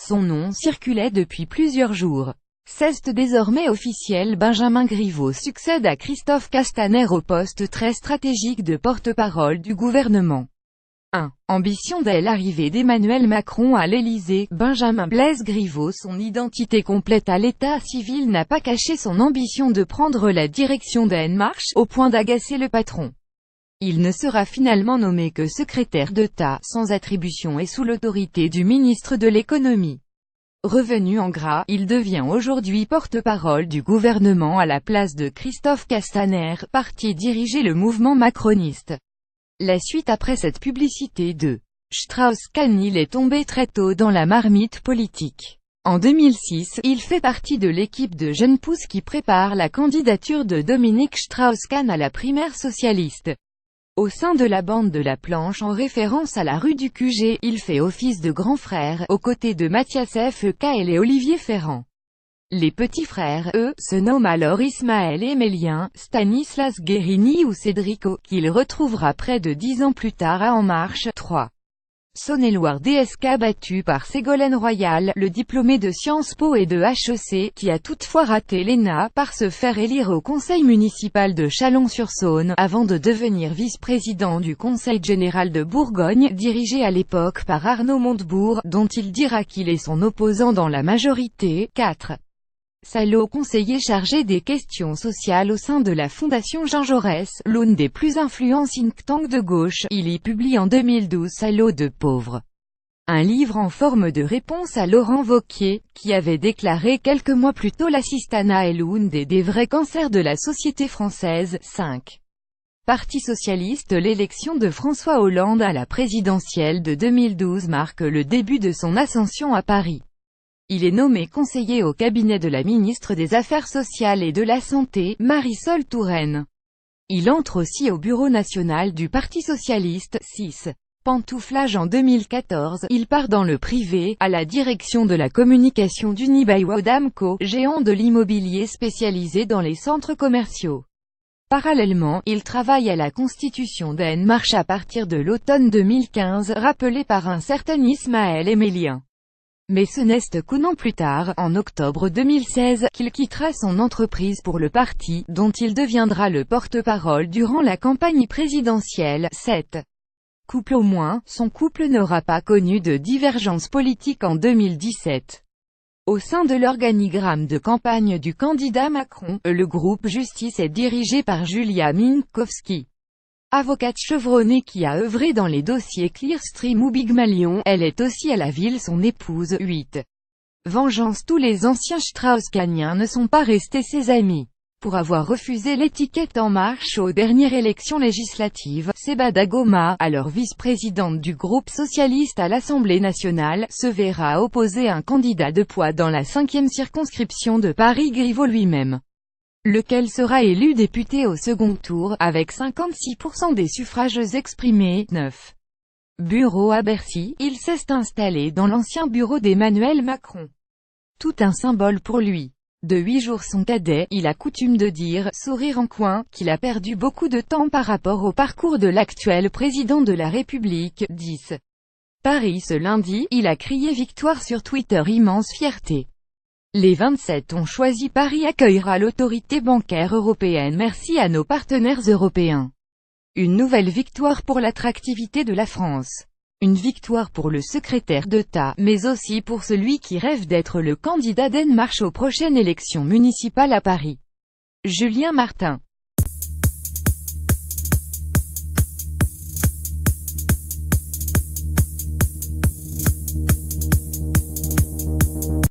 son nom circulait depuis plusieurs jours. C'est désormais officiel, Benjamin Griveaux succède à Christophe Castaner au poste très stratégique de porte-parole du gouvernement. 1. Ambition dès l'arrivée d'Emmanuel Macron à l'Élysée, Benjamin Blaise Griveaux, son identité complète à l'état civil, n'a pas caché son ambition de prendre la direction d'En Marche, au point d'agacer le patron. Il ne sera finalement nommé que secrétaire d'État, sans attribution et sous l'autorité du ministre de l'économie. Revenu en gras, il devient aujourd'hui porte-parole du gouvernement à la place de Christophe Castaner, parti diriger le mouvement macroniste. La suite après cette publicité de Strauss-Kahn. Il est tombé très tôt dans la marmite politique. En 2006, il fait partie de l'équipe de jeunes pousses qui prépare la candidature de Dominique Strauss-Kahn à la primaire socialiste. Au sein de la bande de la Planche, en référence à la rue du QG, il fait office de grand frère, aux côtés de Mathias Fekl et Olivier Ferrand. Les petits frères, eux, se nomment alors Ismaël Emélien, Stanislas Guérini ou Cédrico, qu'il retrouvera près de 10 ans plus tard à En Marche. 3. Saône-et-Loire. DSK battu par Ségolène Royal, le diplômé de Sciences Po et de HEC, qui a toutefois raté l'ENA, par se faire élire au conseil municipal de Chalon-sur-Saône, avant de devenir vice-président du Conseil général de Bourgogne, dirigé à l'époque par Arnaud Montebourg, dont il dira qu'il est son opposant dans la majorité. 4. Salaud, conseiller chargé des questions sociales au sein de la Fondation Jean Jaurès, l'une des plus influents think tanks de gauche. Il y publie en 2012 Salaud de pauvre, un livre en forme de réponse à Laurent Wauquiez, qui avait déclaré quelques mois plus tôt l'assistanat est l'une des vrais cancers de la société française. 5. Parti socialiste. L'élection de François Hollande à la présidentielle de 2012 marque le début de son ascension à Paris. Il est nommé conseiller au cabinet de la ministre des Affaires sociales et de la Santé, Marisol Touraine. Il entre aussi au bureau national du Parti socialiste. 6. Pantouflage. En 2014, il part dans le privé, à la direction de la communication d'Unibail-Rodamco, géant de l'immobilier spécialisé dans les centres commerciaux. Parallèlement, il travaille à la constitution d'En Marche à partir de l'automne 2015, rappelé par un certain Ismaël Emélien. Mais ce n'est qu'un an plus tard, en octobre 2016, qu'il quittera son entreprise pour le parti, dont il deviendra le porte-parole durant la campagne présidentielle. 7. Couple. Au moins, son couple n'aura pas connu de divergence politique en 2017. Au sein de l'organigramme de campagne du candidat Macron, le groupe Justice est dirigé par Julia Minkowski. Avocate chevronnée qui a œuvré dans les dossiers Clearstream ou Big Malion, elle est aussi à la ville son épouse. 8. Vengeance. Tous les anciens Strauss-Kahniens ne sont pas restés ses amis. Pour avoir refusé l'étiquette En Marche aux dernières élections législatives, Sebada Goma, alors vice-présidente du groupe socialiste à l'Assemblée nationale, se verra opposer un candidat de poids dans la 5e circonscription de Paris, Griveaux lui-même, lequel sera élu député au second tour, avec 56% des suffrages exprimés. 9. Bureau à Bercy. Il s'est installé dans l'ancien bureau d'Emmanuel Macron. Tout un symbole pour lui. De 8 jours son cadet, il a coutume de dire, sourire en coin, qu'il a perdu beaucoup de temps par rapport au parcours de l'actuel président de la République. 10. Paris. Ce lundi, il a crié victoire sur Twitter. Immense fierté. Les 27 ont choisi Paris accueillera l'autorité bancaire européenne. Merci à nos partenaires européens. Une nouvelle victoire pour l'attractivité de la France. Une victoire pour le secrétaire d'État, mais aussi pour celui qui rêve d'être le candidat d'En Marche aux prochaines élections municipales à Paris. Julien Martin.